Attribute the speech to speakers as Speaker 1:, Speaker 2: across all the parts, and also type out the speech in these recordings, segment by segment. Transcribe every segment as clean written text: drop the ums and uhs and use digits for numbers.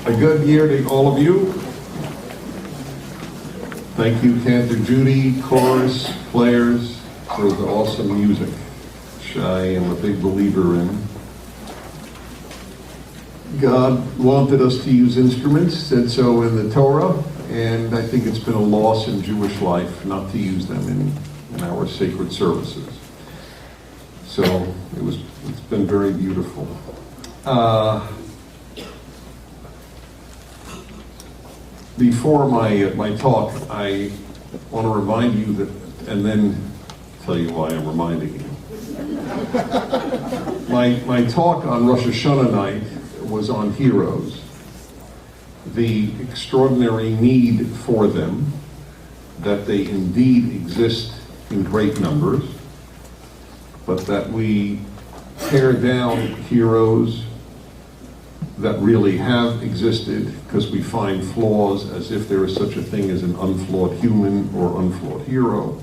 Speaker 1: A good year to all of you. Thank you, Cantor, Judy, chorus, players, for the awesome music, which I am a big believer in. God wanted us to use instruments, said so in the Torah, and I think it's been a loss in Jewish life not to use them in our sacred services. So it's been very beautiful. Before my talk, I want to remind you that, and then tell you why I'm reminding you. My talk on Rosh Hashanah night was on heroes, the extraordinary need for them, that they indeed exist in great numbers, but that we tear down heroes that really have existed because we find flaws, as if there is such a thing as an unflawed human or unflawed hero,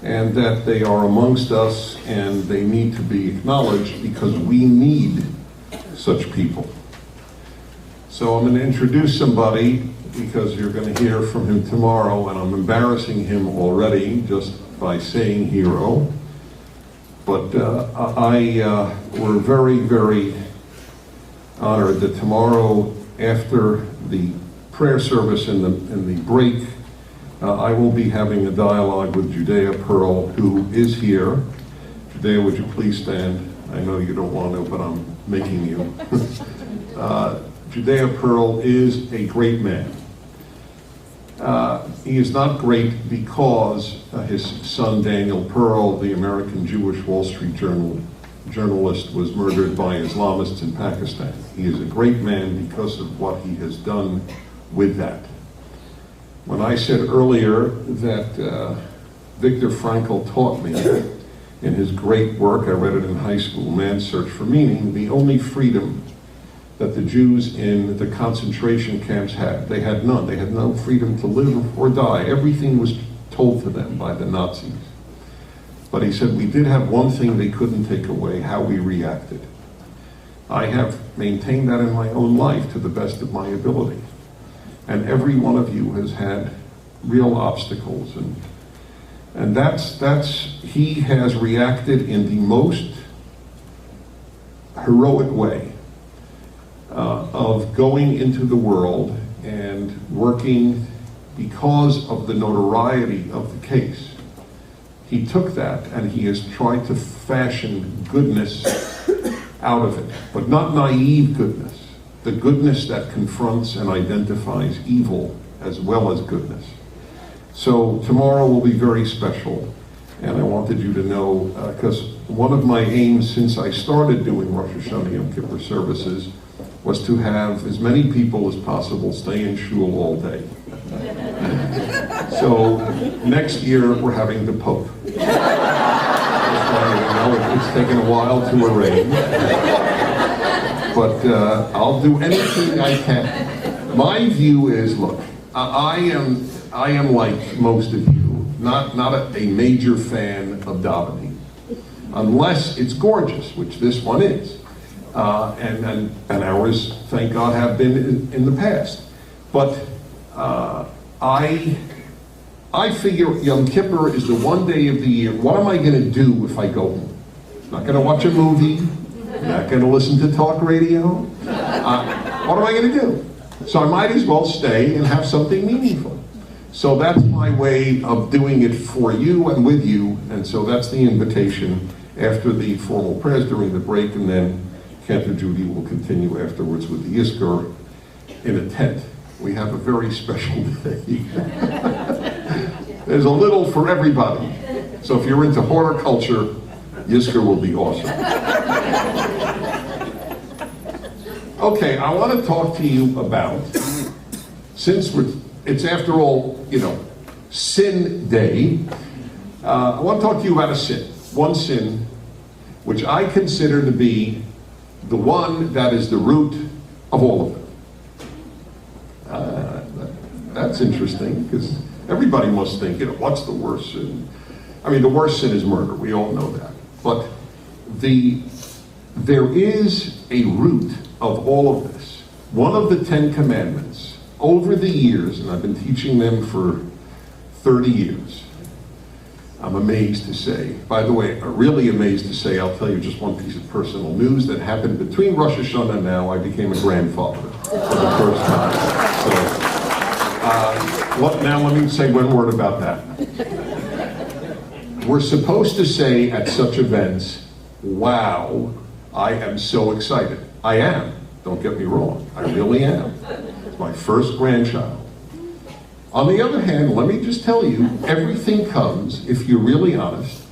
Speaker 1: and that they are amongst us and they need to be acknowledged because we need such people. So I'm going to introduce somebody because you're going to hear from him tomorrow, and I'm embarrassing him already just by saying hero. But we're very, very honored that tomorrow, after the prayer service and the break, I will be having a dialogue with Judea Pearl, who is here. Judea, would you please stand? I know you don't want to, but I'm making you. Judea Pearl is a great man. He is not great because his son Daniel Pearl, the American Jewish Wall Street journalist, was murdered by Islamists in Pakistan. He is a great man because of what he has done with that. When I said earlier that Viktor Frankl taught me in his great work, I read it in high school, Man's Search for Meaning, the only freedom that the Jews in the concentration camps had. They had none. They had no freedom to live or die. Everything was told to them by the Nazis. But he said, we did have one thing they couldn't take away, how we reacted. I have maintained that in my own life to the best of my ability. And every one of you has had real obstacles. And he has reacted in the most heroic way of going into the world and working because of the notoriety of the case. He took that and he has tried to fashion goodness out of it, but not naive goodness, the goodness that confronts and identifies evil as well as goodness. So tomorrow will be very special, and I wanted you to know, because one of my aims since I started doing Rosh Hashanah Yom Kippur services was to have as many people as possible stay in shul all day. So next year we're having the Pope. Just letting you know, it's taken a while to arrange, but I'll do anything I can. My view is, look, I am like most of you, not a major fan of davening, unless it's gorgeous, which this one is. And ours, thank God, have been in the past. But I figure Yom Kippur is the one day of the year. What am I going to do if I go home? Not going to watch a movie. Not going to listen to talk radio. What am I going to do? So I might as well stay and have something meaningful. So that's my way of doing it for you and with you. And so that's the invitation after the formal prayers during the break, and then Cantor Judy will continue afterwards with the Yizkor in a tent. We have a very special day. There's a little for everybody. So if you're into horticulture, Yizkor will be awesome. Okay, I want to talk to you about, since it's after all, Sin Day, I want to talk to you about a sin. One sin, which I consider to be the one that is the root of all of them. That's interesting, because everybody must think, what's the worst sin? I mean, the worst sin is murder. We all know that. But there is a root of all of this One of the 10 Commandments, over the years, and I've been teaching them for 30 years, I'm amazed to say, by the way, really amazed to say, I'll tell you just one piece of personal news that happened between Rosh Hashanah and now. I became a grandfather for the first time. So, now let me say one word about that. We're supposed to say at such events, wow, I am so excited. I am, don't get me wrong, I really am. It's my first grandchild. On the other hand, let me just tell you, everything comes, if you're really honest,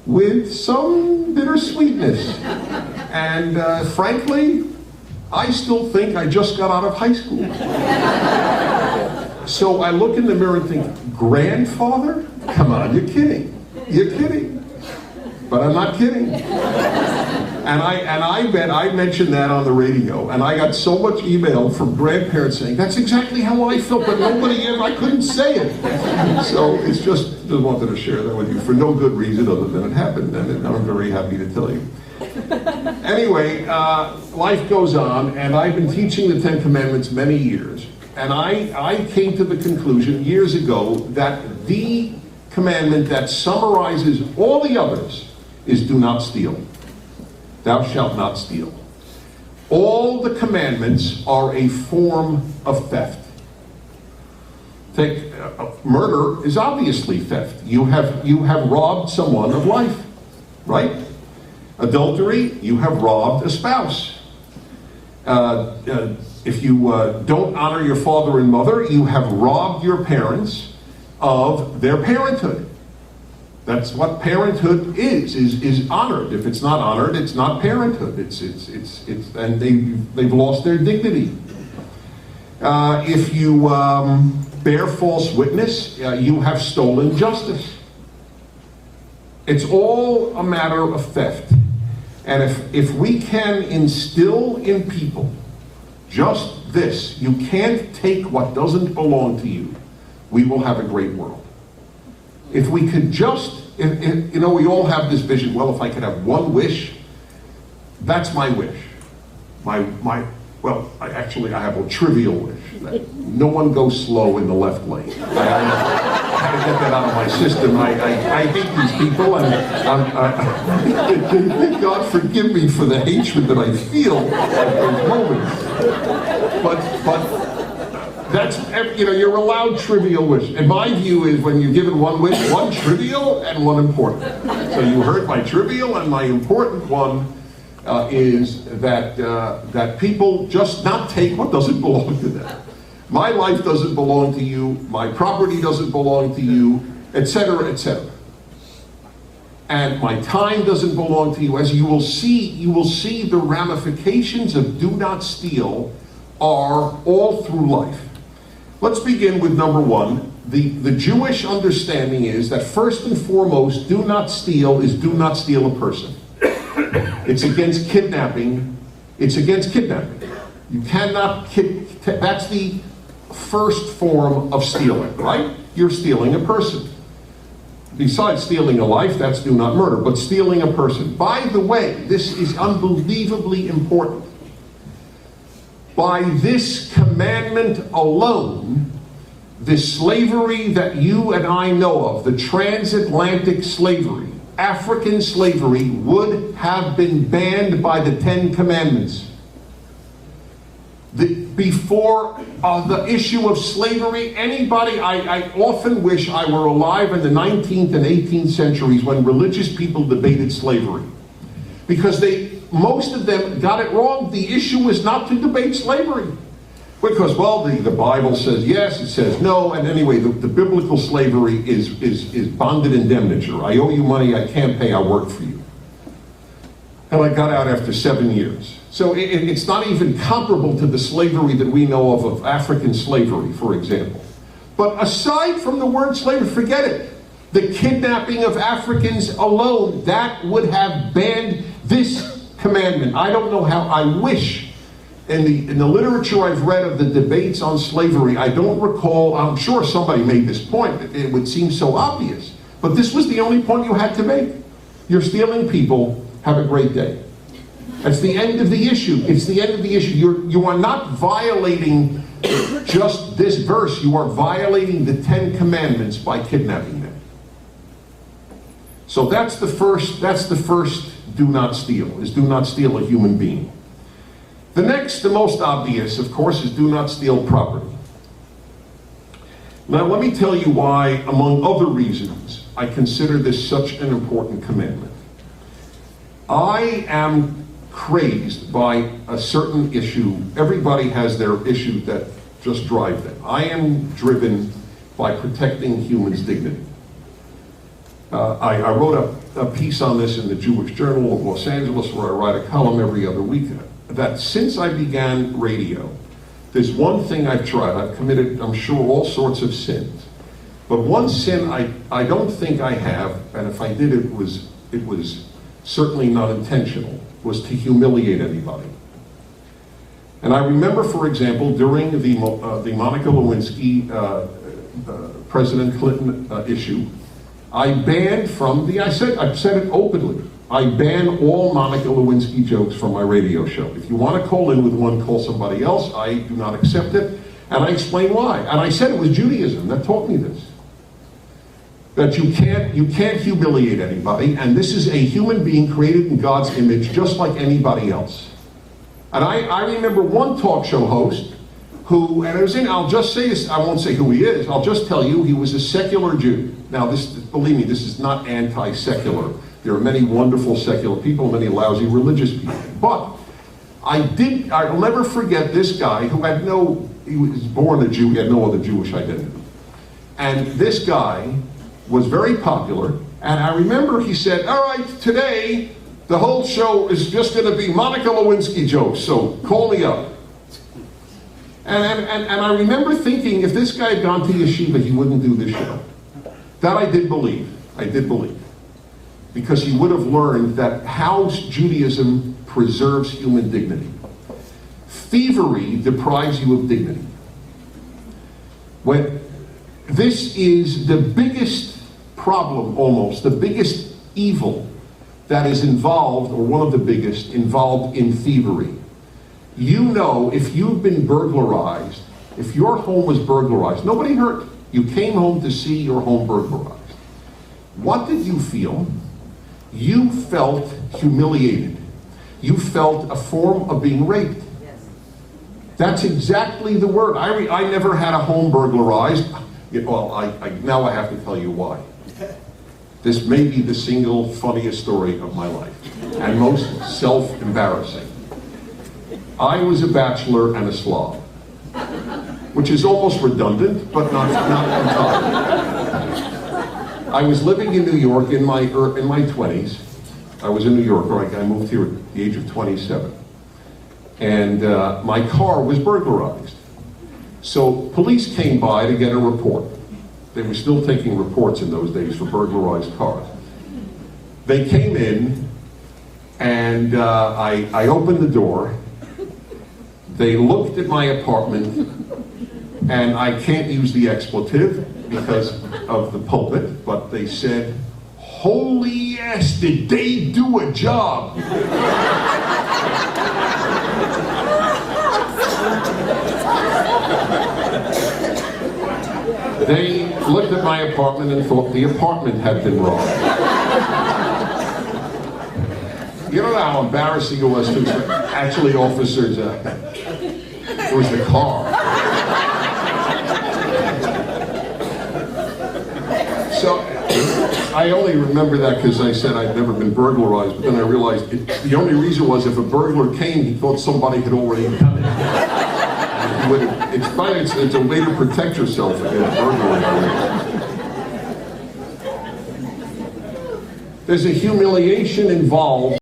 Speaker 1: with some bittersweetness. And frankly, I still think I just got out of high school. So I look in the mirror and think, grandfather? Come on, you're kidding. You're kidding. But I'm not kidding. And I bet I mentioned that on the radio, and I got so much email from grandparents saying, that's exactly how I felt, but nobody ever, I couldn't say it. So it's just wanted to share that with you for no good reason other than it happened, and I'm very happy to tell you. Anyway, life goes on, and I've been teaching the 10 Commandments many years, and I came to the conclusion years ago that the commandment that summarizes all the others is do not steal. Thou shalt not steal. All the commandments are a form of theft. Take murder is obviously theft. You have robbed someone of life, right? Adultery, you have robbed a spouse. If you don't honor your father and mother, you have robbed your parents of their parenthood. That's what parenthood is honored. If it's not honored, it's not parenthood. And they've lost their dignity. If you bear false witness, you have stolen justice. It's all a matter of theft. And if we can instill in people just this, you can't take what doesn't belong to you, we will have a great world. If we could just, you know, we all have this vision, well, if I could have one wish, that's my wish. I have a trivial wish. That no one goes slow in the left lane. I had to get that out of my system. I hate these people, and God forgive me for the hatred that I feel at those moments. But that's, you know, you're allowed trivial wishes. And my view is when you're given one wish, one trivial and one important. So you heard my trivial, and my important one is that people just not take what doesn't belong to them. My life doesn't belong to you, my property doesn't belong to you, etc., etc. And my time doesn't belong to you. As you will see the ramifications of do not steal are all through life. Let's begin with number one. The Jewish understanding is that first and foremost, do not steal is do not steal a person. It's against kidnapping. It's against kidnapping. You cannot that's the first form of stealing, right? You're stealing a person. Besides stealing a life, that's do not murder, but stealing a person. By the way, this is unbelievably important. By this commandment alone, the slavery that you and I know of, the transatlantic slavery, African slavery, would have been banned by the 10 Commandments. Before the issue of slavery, anybody, I often wish I were alive in the 19th and 18th centuries when religious people debated slavery. Because most of them got it wrong. The issue was not to debate slavery. Because, well, the Bible says yes, it says no, and anyway, the biblical slavery is bonded indemniture. I owe you money, I can't pay, I work for you. And I got out after 7 years. So it's not even comparable to the slavery that we know of African slavery, for example. But aside from the word slavery, forget it. The kidnapping of Africans alone, that would have banned this commandment. I don't know how. I wish in the literature I've read of the debates on slavery, I don't recall, I'm sure somebody made this point, it would seem so obvious, but this was the only point you had to make. You're stealing people, have a great day. That's the end of the issue. It's the end of the issue. You are not violating just this verse. You are violating the 10 Commandments by kidnapping them. So that's the first do not steal, is do not steal a human being. The next, the most obvious, of course, is do not steal property. Now, let me tell you why, among other reasons, I consider this such an important commandment. I am crazed by a certain issue. Everybody has their issue that just drive them. I am driven by protecting humans' dignity. I wrote a piece on this in the Jewish Journal of Los Angeles, where I write a column every other week, that since I began radio, there's one thing I've tried. I've committed, I'm sure, all sorts of sins. But one sin I don't think I have, and if I did, it was certainly not intentional, was to humiliate anybody. And I remember, for example, during the Monica Lewinsky, President Clinton issue, I banned I've said it openly, I ban all Monica Lewinsky jokes from my radio show. If you want to call in with one, call somebody else. I do not accept it. And I explain why. And I said it was Judaism that taught me this. That you can't humiliate anybody, and this is a human being created in God's image just like anybody else. And I remember one talk show host who, and it was I'll just say this, I won't say who he is, I'll just tell you he was a secular Jew. Now believe me, this is not anti-secular. There are many wonderful secular people, many lousy religious people. But I'll never forget this guy who he was born a Jew, he had no other Jewish identity. And this guy was very popular, and I remember he said, all right, today, the whole show is just going to be Monica Lewinsky jokes, so call me up. And I remember thinking, if this guy had gone to yeshiva, he wouldn't do this show. That I did believe. Because he would have learned that how Judaism preserves human dignity. Thievery deprives you of dignity. This is the biggest problem, almost, the biggest evil that is involved, or one of the biggest, involved in thievery. You know, if you've been burglarized, if your home was burglarized, nobody hurt. You came home to see your home burglarized. What did you feel? You felt humiliated. You felt a form of being raped. That's exactly the word. I never had a home burglarized. Well, now I have to tell you why. This may be the single funniest story of my life, and most self-embarrassing. I was a bachelor and a Slav, which is almost redundant, but not entirely. I was living in New York in my 20s. I was in New York, I moved here at the age of 27. And my car was burglarized. So police came by to get a report. They were still taking reports in those days for burglarized cars. They came in, and I opened the door. They looked at my apartment, and I can't use the expletive because of the pulpit, but they said, "Holy yes, did they do a job?" They looked at my apartment and thought the apartment had been robbed. You know how embarrassing it was to actually officers, it was the car. So I only remember that because I said I'd never been burglarized, but then I realized the only reason was if a burglar came, he thought somebody had already done it. It's fine, it's a way to protect yourself against burglary. There's a humiliation involved.